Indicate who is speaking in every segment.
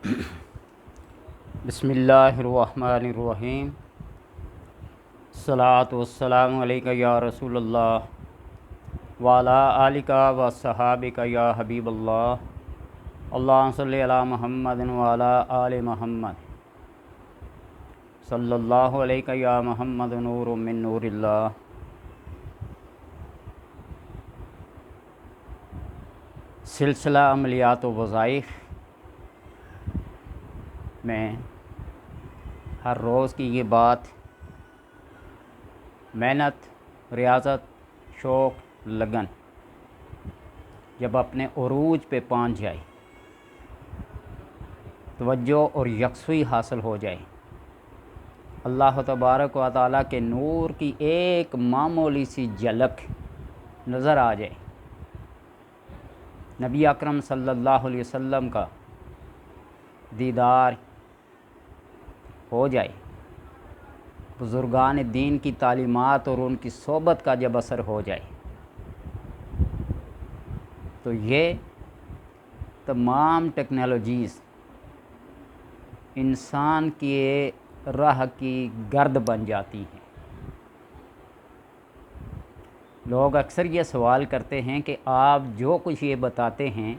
Speaker 1: بسم اللہ الرحمن الرحیم، الصلاۃ والسلام علیکہ یا رسول اللہ وعلی آلک و صحابک یا حبیب اللہ، اللہم صلی علی محمد وعلی آل محمد، صلی اللہ علیکہ یا محمد نور من نور اللہ۔ سلسلہ عملیات و وظائف میں ہر روز کی یہ بات محنت، ریاضت، شوق، لگن جب اپنے عروج پہ پہنچ جائے، توجہ اور یکسوئی حاصل ہو جائے، اللہ تبارک و تعالیٰ کے نور کی ایک معمولی سی جھلک نظر آ جائے، نبی اکرم صلی اللہ علیہ وسلم کا دیدار ہو جائے، بزرگان دین کی تعلیمات اور ان کی صحبت کا جب اثر ہو جائے، تو یہ تمام ٹیکنالوجیز انسان کی راہ کی گرد بن جاتی ہیں۔ لوگ اکثر یہ سوال کرتے ہیں کہ آپ جو کچھ یہ بتاتے ہیں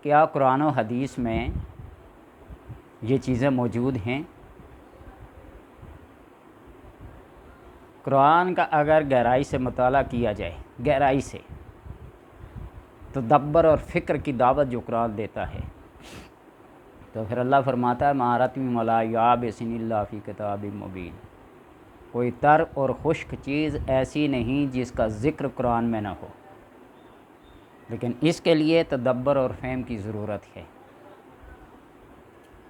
Speaker 1: کیا قرآن و حدیث میں یہ چیزیں موجود ہیں؟ قرآن کا اگر گہرائی سے مطالعہ کیا جائے، گہرائی سے، تدبر اور فکر کی دعوت جو قرآن دیتا ہے، تو پھر اللہ فرماتا ہے مَا وَلَا يَابِسٍ إِلَّا فِي كِتَابٍ مُبِينٍ، کوئی تر اور خشک چیز ایسی نہیں جس کا ذکر قرآن میں نہ ہو، لیکن اس کے لیے تدبر اور فہم کی ضرورت ہے۔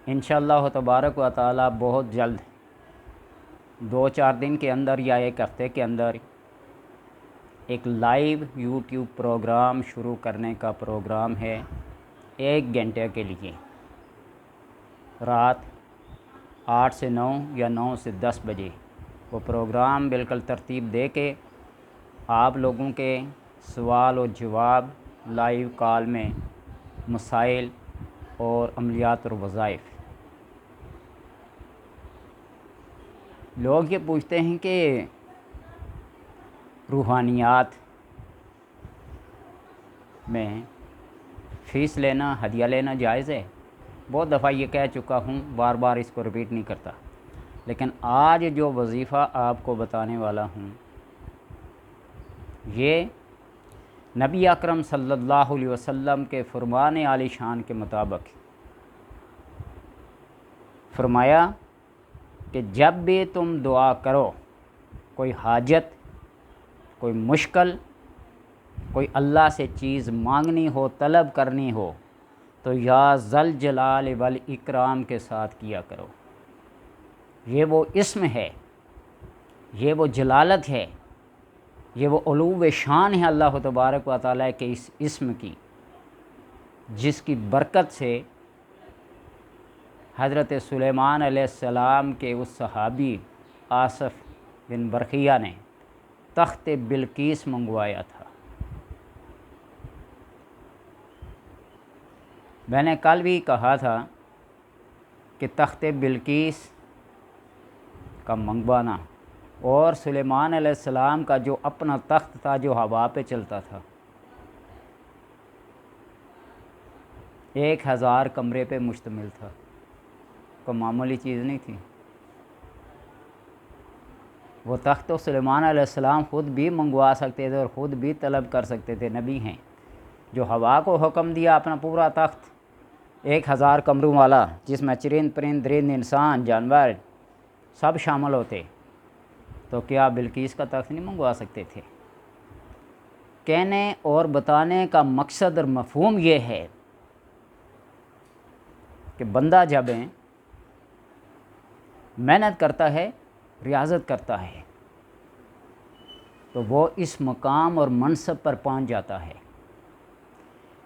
Speaker 1: انشاءاللہ تبارک و تعالی بہت جلد 2-4 دن کے اندر یا ایک ہفتے کے اندر ایک لائیو یوٹیوب پروگرام شروع کرنے کا پروگرام ہے، 1 گھنٹے کے لیے، رات 8 سے 9 یا 9 سے 10 بجے وہ پروگرام بالکل ترتیب دے کے آپ لوگوں کے سوال و جواب لائیو کال میں، مسائل اور عملیات اور وظائف۔ لوگ یہ پوچھتے ہیں کہ روحانیات میں فیس لینا، ہدیہ لینا جائز ہے؟ بہت دفعہ یہ کہہ چکا ہوں، بار بار اس کو ریپیٹ نہیں کرتا، لیکن آج جو وظیفہ آپ کو بتانے والا ہوں یہ نبی اکرم صلی اللہ علیہ وسلم کے فرمان عالی شان کے مطابق فرمایا کہ جب بھی تم دعا کرو، کوئی حاجت، کوئی مشکل، کوئی اللہ سے چیز مانگنی ہو، طلب کرنی ہو، تو یا ذل جلال والاکرام کے ساتھ کیا کرو۔ یہ وہ اسم ہے، یہ وہ جلالت ہے، یہ وہ علو شان ہے اللہ تبارک و تعالیٰ کے اس اسم کی، جس کی برکت سے حضرت سلیمان علیہ السلام کے اس صحابی آصف بن برقیہ نے تخت بلقیس منگوایا تھا۔ میں نے کل بھی کہا تھا کہ تخت بلقیس کا منگوانا اور سلیمان علیہ السلام کا جو اپنا تخت تھا جو ہوا پہ چلتا تھا، 1000 کمرے پہ مشتمل تھا، کوئی معمولی چیز نہیں تھی۔ وہ تخت تو سلیمان علیہ السلام خود بھی منگوا سکتے تھے اور خود بھی طلب کر سکتے تھے، نبی ہیں۔ جو ہوا کو حکم دیا اپنا پورا تخت 1000 کمروں والا، جس میں چرند پرند درند انسان جانور سب شامل ہوتے، تو کیا بلقیس کا تخت نہیں منگوا سکتے تھے؟ کہنے اور بتانے کا مقصد اور مفہوم یہ ہے کہ بندہ جب محنت کرتا ہے، ریاضت کرتا ہے، تو وہ اس مقام اور منصب پر پہنچ جاتا ہے۔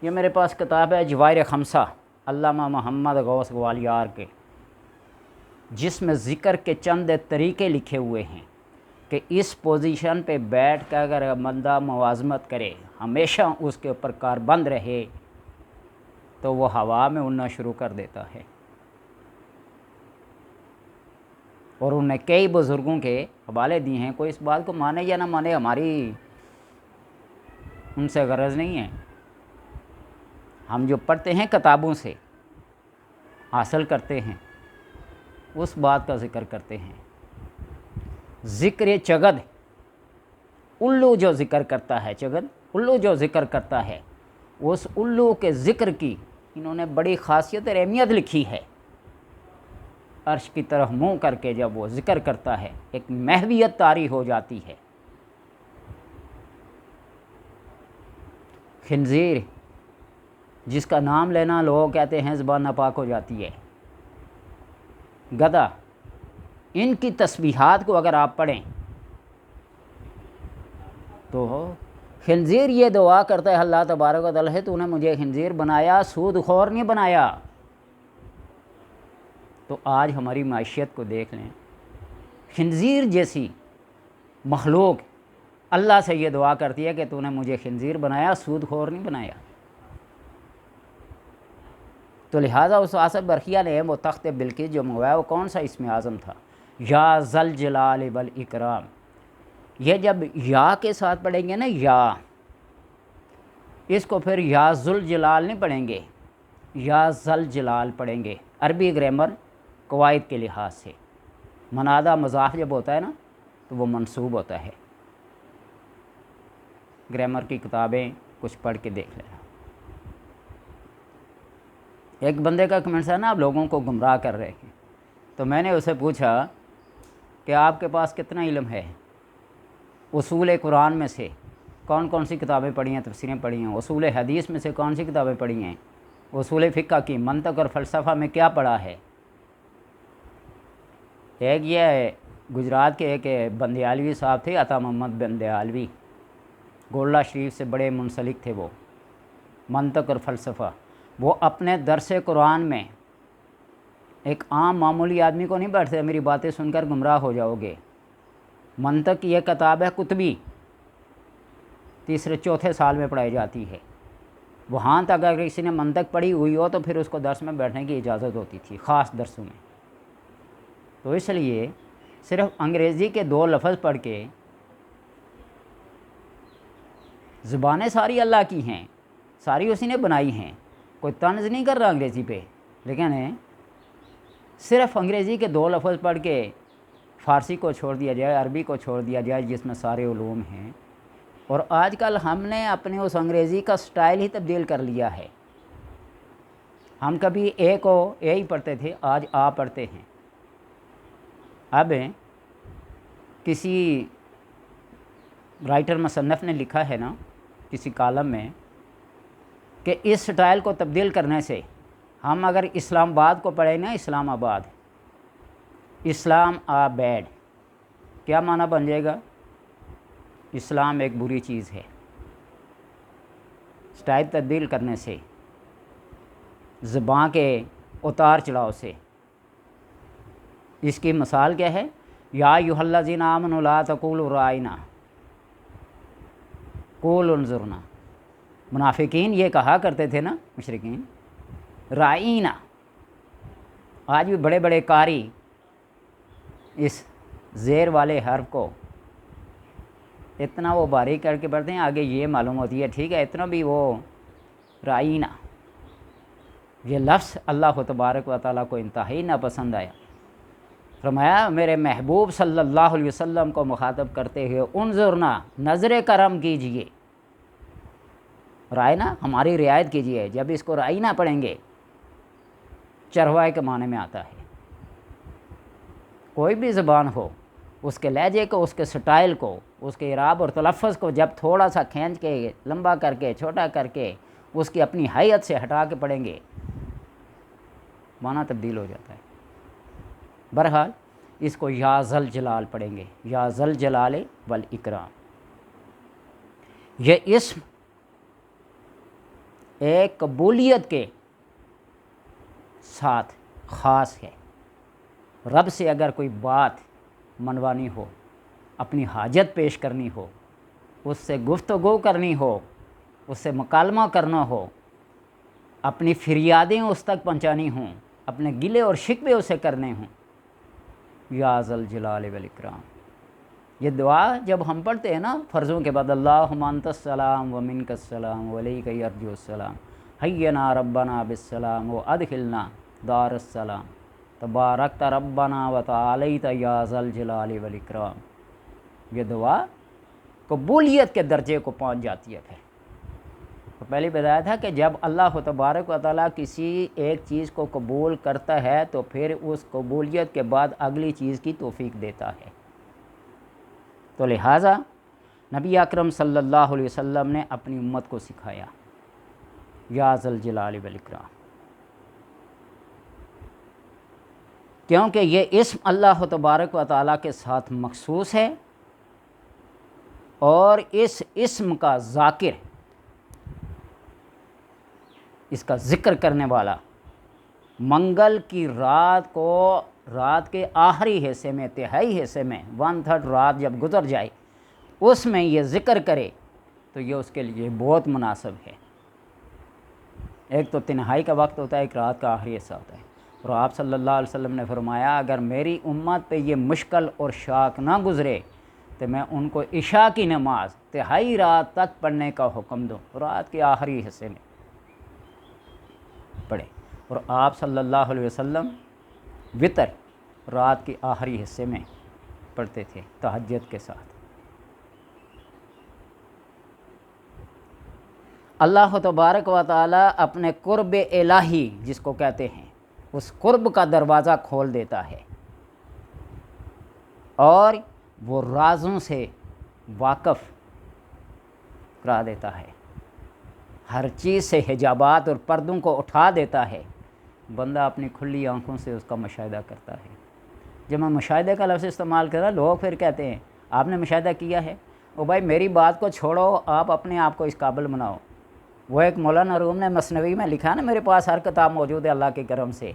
Speaker 1: یہ میرے پاس کتاب ہے جواہر خمسہ علامہ محمد غوث گوالیار کے، جس میں ذکر کے چند طریقے لکھے ہوئے ہیں کہ اس پوزیشن پہ بیٹھ کر اگر بندہ موازمت کرے، ہمیشہ اس کے اوپر کاربند رہے، تو وہ ہوا میں اڑنا شروع کر دیتا ہے۔ اور انہوں نے کئی بزرگوں کے حوالے دیے ہیں، کوئی اس بات کو مانے یا نہ مانے، ہماری ان سے غرض نہیں ہے۔ ہم جو پڑھتے ہیں کتابوں سے حاصل کرتے ہیں اس بات کا ذکر کرتے ہیں۔ ذکر چگد، الو جو ذکر کرتا ہے، چگد الو جو ذکر کرتا ہے، اس الو کے ذکر کی انہوں نے بڑی خاصیت اور اہمیت لکھی ہے۔ عرش کی طرف منہ کر کے جب وہ ذکر کرتا ہے ایک محویت طاری ہو جاتی ہے۔ خنزیر جس کا نام لینا لوگ کہتے ہیں زبان ناپاک ہو جاتی ہے، گدھا، ان کی تسبیحات کو اگر آپ پڑھیں تو خنزیر یہ دعا کرتا ہے اللہ تبارک و تعالیٰ ہے تو نے مجھے خنزیر بنایا، سود خور نہیں بنایا۔ تو آج ہماری معیشت کو دیکھ لیں، خنزیر جیسی مخلوق اللہ سے یہ دعا کرتی ہے کہ تو نے مجھے خنزیر بنایا، سود خور نہیں بنایا۔ تو لہٰذا اس آصف برقیہ نے وہ تخت بلقیس جو منگوایا وہ کون سا اسم اعظم تھا؟ یا ذل جلال والاکرام۔ یہ جب یا کے ساتھ پڑھیں گے نا، یا اس کو پھر یا ذل جلال نہیں پڑھیں گے، یا ذل جلال پڑھیں گے۔ عربی گرامر قواعد کے لحاظ سے منادہ مضاف جب ہوتا ہے نا تو وہ منصوب ہوتا ہے۔ گرامر کی کتابیں کچھ پڑھ کے دیکھ لینا۔ ایک بندے کا کمنٹس ہے نا، آپ لوگوں کو گمراہ کر رہے ہیں، تو میں نے اسے پوچھا کہ آپ کے پاس کتنا علم ہے؟ اصول قرآن میں سے کون کون سی کتابیں پڑھی ہیں، تفسیریں پڑھی ہیں؟ اصول حدیث میں سے کون سی کتابیں پڑھی ہیں؟ اصول فقہ کی، منطق اور فلسفہ میں کیا پڑھا ہے؟ ایک یہ ہے گجرات کے ایک بندیالوی صاحب تھے، عطا محمد بندیالوی، گولڈا شریف سے بڑے منسلک تھے وہ، منطق اور فلسفہ۔ وہ اپنے درس قرآن میں ایک عام معمولی آدمی کو نہیں بیٹھتے میری باتیں سن کر گمراہ ہو جاؤ گے۔ منطق یہ کتاب ہے قطبی، تیسرے چوتھے سال میں پڑھائی جاتی ہے۔ وہاں تک اگر کسی نے منطق پڑھی ہوئی ہو تو پھر اس کو درس میں بیٹھنے کی اجازت ہوتی تھی، خاص درسوں میں۔ تو اس لیے صرف انگریزی کے 2 لفظ پڑھ کے، زبانیں ساری اللہ کی ہیں، ساری اسی نے بنائی ہیں، کوئی طنز نہیں کر رہا انگریزی پہ، لیکن صرف انگریزی کے 2 لفظ پڑھ کے فارسی کو چھوڑ دیا جائے، عربی کو چھوڑ دیا جائے جس میں سارے علوم ہیں۔ اور آج کل ہم نے اپنے اس انگریزی کا سٹائل ہی تبدیل کر لیا ہے۔ ہم کبھی اے کو اے ہی پڑھتے تھے، آج آ پڑھتے ہیں۔ اب کسی رائٹر مصنف نے لکھا ہے نا کسی کالم میں کہ اس سٹائل کو تبدیل کرنے سے ہم اگر اسلام آباد کو پڑھیں نا، اسلام آباد، اسلام آبیڈ، کیا معنی بن جائے گا؟ اسلام ایک بری چیز ہے۔ سٹائل تبدیل کرنے سے، زبان کے اتار چڑھاؤ سے۔ اس کی مثال کیا ہے؟ یا ایھا الذین آمنوا لا تقولوا رائنا قولوا انظرنا۔ منافقین یہ کہا کرتے تھے نا، مشرکین، رائنا۔ آج بھی بڑے بڑے قاری اس زیر والے حرف کو اتنا وہ باریک کر کے پڑھتے ہیں، آگے یہ معلوم ہوتی ہے، ٹھیک ہے، اتنا بھی وہ رائنا، یہ لفظ اللہ تبارک و تعالیٰ کو انتہائی ناپسند آیا۔ فرمایا میرے محبوب صلی اللہ علیہ وسلم کو مخاطب کرتے ہوئے انظرنا، نظر کرم کیجئے، رائنا ہماری رعایت کیجئے۔ جب اس کو رائنا پڑھیں گے، چرواہے کے معنی میں آتا ہے۔ کوئی بھی زبان ہو، اس کے لہجے کو، اس کے سٹائل کو، اس کے اعراب اور تلفظ کو جب تھوڑا سا کھینچ کے، لمبا کر کے، چھوٹا کر کے، اس کی اپنی حیت سے ہٹا کے پڑھیں گے، معنی تبدیل ہو جاتا ہے۔ بہرحال اس کو یا ذل جلال پڑھیں گے، یا ذل جلال والاکرام۔ یہ اسم ایک قبولیت کے ساتھ خاص ہے۔ رب سے اگر کوئی بات منوانی ہو، اپنی حاجت پیش کرنی ہو، اس سے گفتگو کرنی ہو، اس سے مکالمہ کرنا ہو، اپنی فریادیں اس تک پہنچانی ہوں، اپنے گلے اور شکوے اسے کرنے ہوں۔ یا ذا الجلال والاکرام، یہ دعا جب ہم پڑھتے ہیں نا فرضوں کے بعد، اللہم انت السلام و منک السلام و الیک یرجع السلام حینا ربنا بالسلام و ادخلنا دار السلام تبارکت ربنا و تعالیت یا ذا الجلال والاکرام، یہ دعا قبولیت کے درجے کو پہنچ جاتی ہے۔ پھر تو پہلے بتایا تھا کہ جب اللہ تبارک و تعالیٰ کسی ایک چیز کو قبول کرتا ہے تو پھر اس قبولیت کے بعد اگلی چیز کی توفیق دیتا ہے۔ تو لہٰذا نبی اکرم صلی اللہ علیہ وسلم نے اپنی امت کو سکھایا یا ذا الجلال والاکرام، کیونکہ یہ اسم اللہ تبارک و تعالیٰ کے ساتھ مخصوص ہے، اور اس اسم کا ذاکر، اس کا ذکر کرنے والا منگل کی رات کو، رات کے آخری حصے میں، تہائی حصے میں، 1/3 رات جب گزر جائے اس میں یہ ذکر کرے تو یہ اس کے لیے بہت مناسب ہے۔ ایک تو تنہائی کا وقت ہوتا ہے، ایک رات کا آخری حصہ ہوتا ہے، اور آپ صلی اللہ علیہ وسلم نے فرمایا اگر میری امت پہ یہ مشکل اور شاق نہ گزرے تو میں ان کو عشاء کی نماز تہائی رات تک پڑھنے کا حکم دوں، رات کے آخری حصے میں پڑھے۔ اور آپ صلی اللہ علیہ وسلم وتر رات کے آخری حصے میں پڑھتے تھے تہجد کے ساتھ۔ اللہ تبارک و تعالیٰ اپنے قرب الہی جس کو کہتے ہیں، اس قرب کا دروازہ کھول دیتا ہے اور وہ رازوں سے واقف کرا دیتا ہے، ہر چیز سے حجابات اور پردوں کو اٹھا دیتا ہے، بندہ اپنی کھلی آنکھوں سے اس کا مشاہدہ کرتا ہے۔ جب میں مشاہدے کا لفظ استعمال کر رہا، لوگ پھر کہتے ہیں آپ نے مشاہدہ کیا ہے، او بھائی میری بات کو چھوڑو، آپ اپنے آپ کو اس قابل بناؤ۔ وہ ایک مولانا روم نے مثنوی میں لکھا نا، میرے پاس ہر کتاب موجود ہے اللہ کے کرم سے،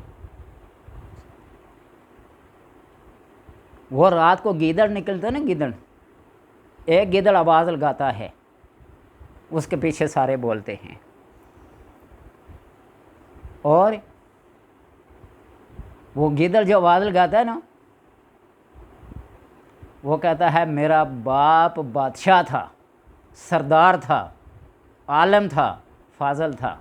Speaker 1: وہ رات کو گیدڑ نکلتا نا، گیدڑ، ایک گیدڑ آواز لگاتا ہے، اس کے پیچھے سارے بولتے ہیں، اور وہ گیدڑ جو آواز لگاتا ہے نا، وہ کہتا ہے میرا باپ بادشاہ تھا، سردار تھا، عالم تھا، فاضل تھا۔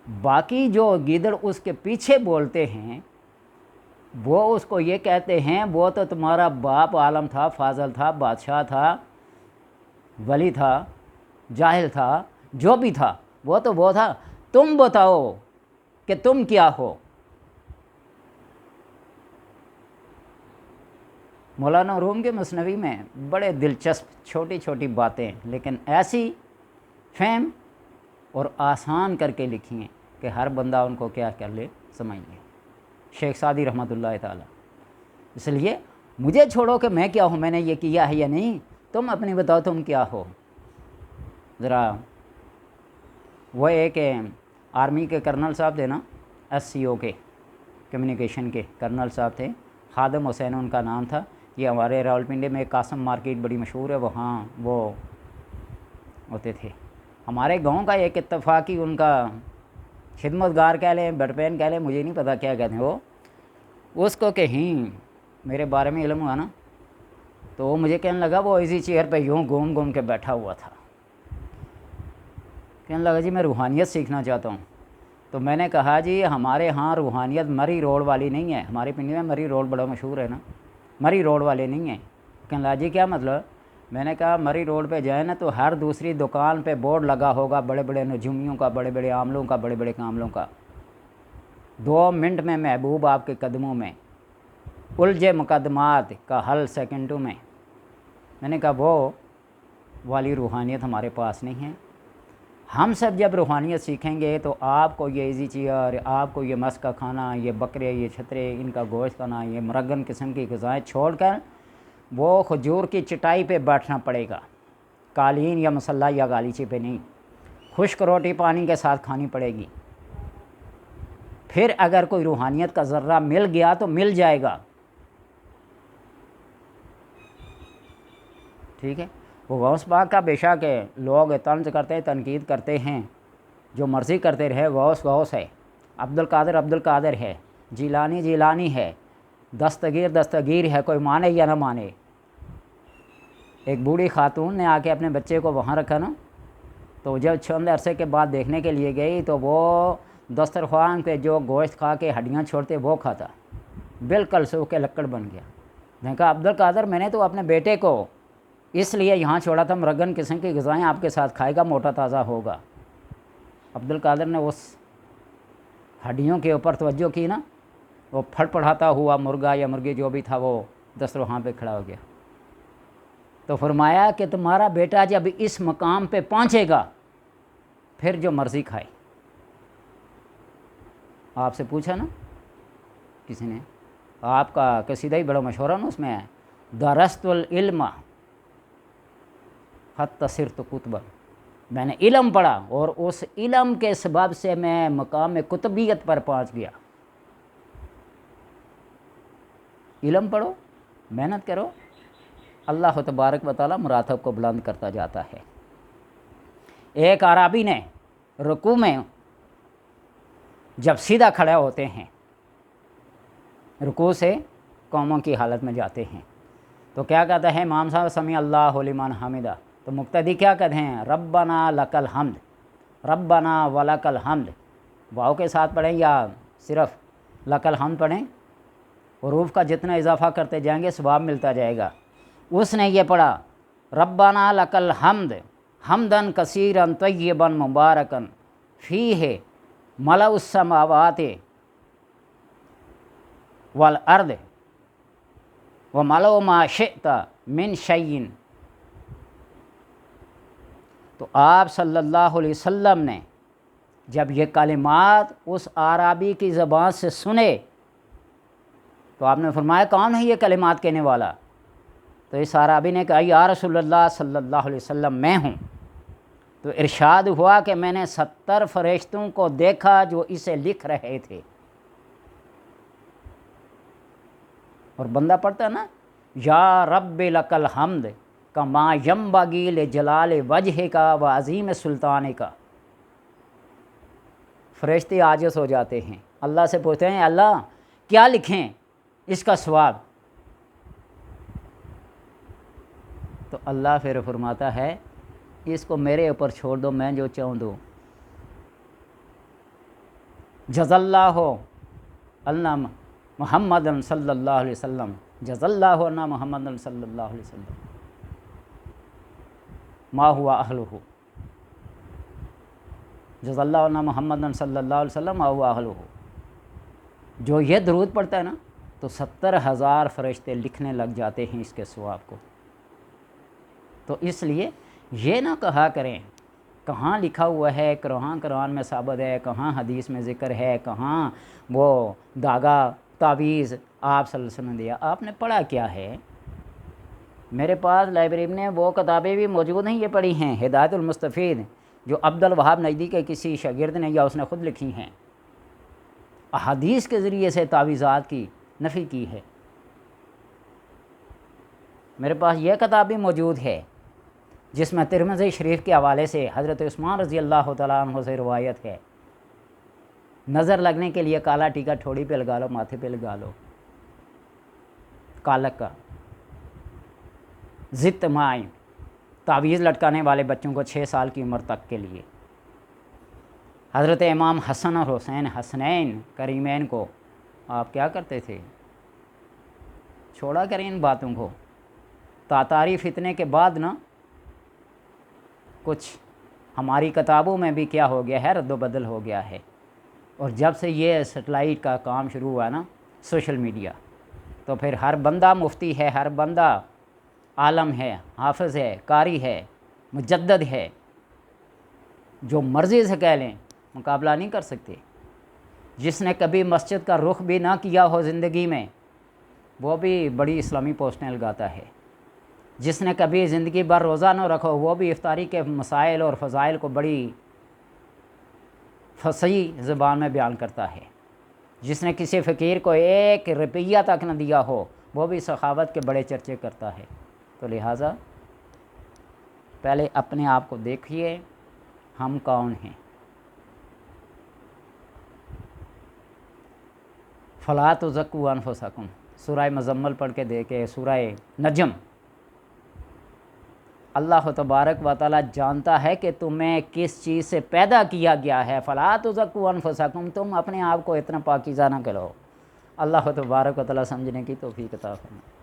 Speaker 1: باقی جو گیدڑ اس کے پیچھے بولتے ہیں وہ اس کو یہ کہتے ہیں وہ تو تمہارا باپ عالم تھا، فاضل تھا، بادشاہ تھا، ولی تھا، جاہل تھا، جو بھی تھا وہ تو وہ تھا، تم بتاؤ کہ تم کیا ہو۔ مولانا روم کے مثنوی میں بڑے دلچسپ چھوٹی چھوٹی باتیں لیکن ایسی فہم اور آسان کر کے لکھی ہیں کہ ہر بندہ ان کو کیا کر لے، سمجھ لے۔ شیخ سعدی رحمۃ اللہ تعالیٰ، اس لیے مجھے چھوڑو کہ میں کیا ہوں، میں نے یہ کیا ہے یا نہیں، تم اپنی بتاؤ تم کیا ہو۔ ذرا وہ ایک آرمی کے کرنل صاحب تھے نا، SCO کے کمیونیکیشن کے کرنل صاحب تھے، خادم حسین ان کا نام تھا۔ یہ ہمارے راولپنڈی میں قاسم مارکیٹ بڑی مشہور ہے، وہاں وہ ہوتے تھے۔ ہمارے گاؤں کا ایک اتفاقی ان کا خدمت گار کہہ لیں، بٹپین کہہ لیں، مجھے نہیں پتہ کیا کہتے ہیں وہ، اس کو کہیں میرے بارے میں علم ہوا نا تو وہ مجھے کہنے لگا، وہ ایزی چیئر پہ یوں گھوم گھوم کے بیٹھا ہوا تھا، کہنے لگا جی میں روحانیت سیکھنا چاہتا ہوں۔ تو میں نے کہا جی ہمارے ہاں روحانیت مری روڈ والی نہیں ہے، ہمارے پنڈی میں مری روڈ بڑا مشہور ہے نا، مری روڈ والے نہیں ہیں۔ کہنے لگا جی کیا مطلب؟ میں نے کہا مری روڈ پہ جائے نا تو ہر دوسری دکان پہ بورڈ لگا ہوگا بڑے بڑے نجومیوں کا، بڑے بڑے عاملوں کا، بڑے بڑے کاملوں کا، 2 منٹ میں محبوب آپ کے قدموں میں، الجھے مقدمات کا حل سیکنڈوں میں۔ میں نے کہا وہ والی روحانیت ہمارے پاس نہیں ہے۔ ہم سب جب روحانیت سیکھیں گے تو آپ کو یہ ایزی چیئر، آپ کو یہ مس کا کھانا، یہ بکرے، یہ چھترے، ان کا گوشت کھانا، یہ مرگن قسم کی غذائیں چھوڑ کر وہ کھجور کی چٹائی پہ بیٹھنا پڑے گا، قالین یا مسلح یا گالیچے پہ نہیں، خشک روٹی پانی کے ساتھ کھانی پڑے گی۔ پھر اگر کوئی روحانیت کا ذرہ مل گیا تو مل جائے گا، ٹھیک ہے۔ وہ غوث پاک کا بے شک ہے، لوگ طنز کرتے ہیں، تنقید کرتے ہیں، جو مرضی کرتے رہے، غوث غوث ہے، عبد القادر ہے، جیلانی ہے، دستگیر ہے، کوئی مانے یا نہ مانے۔ ایک بوڑھی خاتون نے آ کے اپنے بچے کو وہاں رکھا نا، تو جب چند عرصے کے بعد دیکھنے کے لیے گئی تو وہ دسترخوان پہ جو گوشت کھا کے ہڈیاں چھوڑتے وہ کھاتا، بالکل سوکھ کے لکڑ بن گیا۔ میں نے کہا عبد القادر، میں نے تو اپنے بیٹے کو اس لیے یہاں چھوڑا تھا، مرغن قسم کی غذائیں آپ کے ساتھ کھائے گا، موٹا تازہ ہوگا۔ عبد القادر نے اس ہڈیوں کے اوپر توجہ کی نا، وہ پھڑ پڑھاتا ہوا مرغا یا مرغی جو بھی تھا وہ دسترخوان پہ کھڑا ہو گیا۔ تو فرمایا کہ تمہارا بیٹا جب اس مقام پہ پہنچے گا پھر جو مرضی کھائے۔ آپ سے پوچھا نا کسی نے، آپ کا قصیدہ ہی بڑا مشہور ہے نا، اس میں درست العلم حتی صرت کتبا، میں نے علم پڑھا اور اس علم کے سبب سے میں مقام کتبیت پر پہنچ گیا۔ علم پڑھو، محنت کرو، اللہ تبارک و تعالیٰ مراتب کو بلند کرتا جاتا ہے۔ ایک عرابی نے رکوع میں جب سیدھا کھڑے ہوتے ہیں، رکوع سے قوموں کی حالت میں جاتے ہیں، تو کیا کہتا ہے امام صاحب سمیع اللہ لمن حمدہ، تو مقتدی کیا کہتے ہیں ربنا لک الحمد، ربنا ولک الحمد، واو کے ساتھ پڑھیں یا صرف لک الحمد پڑھیں، حروف کا جتنا اضافہ کرتے جائیں گے ثواب ملتا جائے گا۔ اس نے یہ پڑھا ربنا لک الحمد حمدن کثیرن طیبا مبارکن فیہ ملأ السماوات والارض وملأ ما شئت من شیء۔ تو آپ صلی اللہ علیہ وسلم نے جب یہ کلمات اس اعرابی کی زبان سے سنے تو آپ نے فرمایا کون ہے یہ کلمات کہنے والا؟ تو اس اعرابی نے کہا یا رسول اللہ صلی اللہ علیہ وسلم میں ہوں۔ تو ارشاد ہوا کہ میں نے 70 فرشتوں کو دیکھا جو اسے لکھ رہے تھے۔ اور بندہ پڑھتا نا یا رب لک الحمد کما ینبغی لجلال وجہک و عظیم سلطانک، فرشتے عاجز ہو جاتے ہیں، اللہ سے پوچھتے ہیں اللہ کیا لکھیں اس کا ثواب؟ تو اللہ پھر فرماتا ہے اس کو میرے اوپر چھوڑ دو، میں جو چاہوں دوں۔ جز اللہ عنا محمد صلی اللہ علیہ وسلم، جز اللہ عنا محمد صلی اللہ علیہ وسلم ما ہوا اہلہ، جز اللہ عنا محمد صلی اللہ علیہ وسلم ما ہوا اہلہ۔ جو یہ درود پڑھتا ہے نا تو 70,000 فرشتے لکھنے لگ جاتے ہیں اس کے ثواب کو۔ تو اس لیے یہ نہ کہا کریں کہاں لکھا ہوا ہے، کہاں قرآن میں ثابت ہے، کہاں حدیث میں ذکر ہے، کہاں وہ داغا تعویذ آپ صلی اللہ علیہ وسلم نے دیا، آپ نے پڑھا کیا ہے؟ میرے پاس لائبریری میں وہ کتابیں بھی موجود ہیں، یہ پڑھی ہیں ہدایت المستفید جو عبد الوہاب نجدی کے کسی شاگرد نے یا اس نے خود لکھی ہیں، احادیث کے ذریعے سے تعویذات کی نفی کی ہے۔ میرے پاس یہ کتاب بھی موجود ہے جس میں ترمذی شریف کے حوالے سے حضرت عثمان رضی اللہ تعالیٰ عنہ سے روایت ہے، نظر لگنے کے لیے کالا ٹیکا ٹھوڑی پہ لگا لو، ماتھے پہ لگا لو، کالک کا ضد مائیں، تعویذ لٹکانے والے بچوں کو 6 سال کی عمر تک کے لیے۔ حضرت امام حسن اور حسین حسنین کریمین کو آپ کیا کرتے تھے؟ چھوڑا کریں ان باتوں کو۔ تاتاری فتنے کے بعد نا کچھ ہماری کتابوں میں بھی کیا ہو گیا ہے، رد و بدل ہو گیا ہے۔ اور جب سے یہ سیٹلائٹ کا کام شروع ہوا نا، سوشل میڈیا، تو پھر ہر بندہ مفتی ہے، ہر بندہ عالم ہے، حافظ ہے، قاری ہے، مجدد ہے، جو مرضی سے کہہ لیں مقابلہ نہیں کر سکتے۔ جس نے کبھی مسجد کا رخ بھی نہ کیا ہو زندگی میں وہ بھی بڑی اسلامی پوسٹیں لگاتا ہے۔ جس نے کبھی زندگی بھر روزہ نہ رکھو وہ بھی افطاری کے مسائل اور فضائل کو بڑی فصیح زبان میں بیان کرتا ہے۔ جس نے کسی فقیر کو 1 روپیہ تک نہ دیا ہو وہ بھی سخاوت کے بڑے چرچے کرتا ہے۔ تو لہٰذا پہلے اپنے آپ کو دیکھیے ہم کون ہیں۔ فلا تزکوا انفسکم، سورہ مزمل پڑھ کے دیکھے، سورہ نجم۔ اللہ تبارک و تعالیٰ جانتا ہے کہ تمہیں کس چیز سے پیدا کیا گیا ہے۔ فلا تزکوا انفسکم، تم اپنے آپ کو اتنا پاکیزہ نہ کرو۔ اللہ تبارک و تعالیٰ سمجھنے کی توفیق عطا فرمائے۔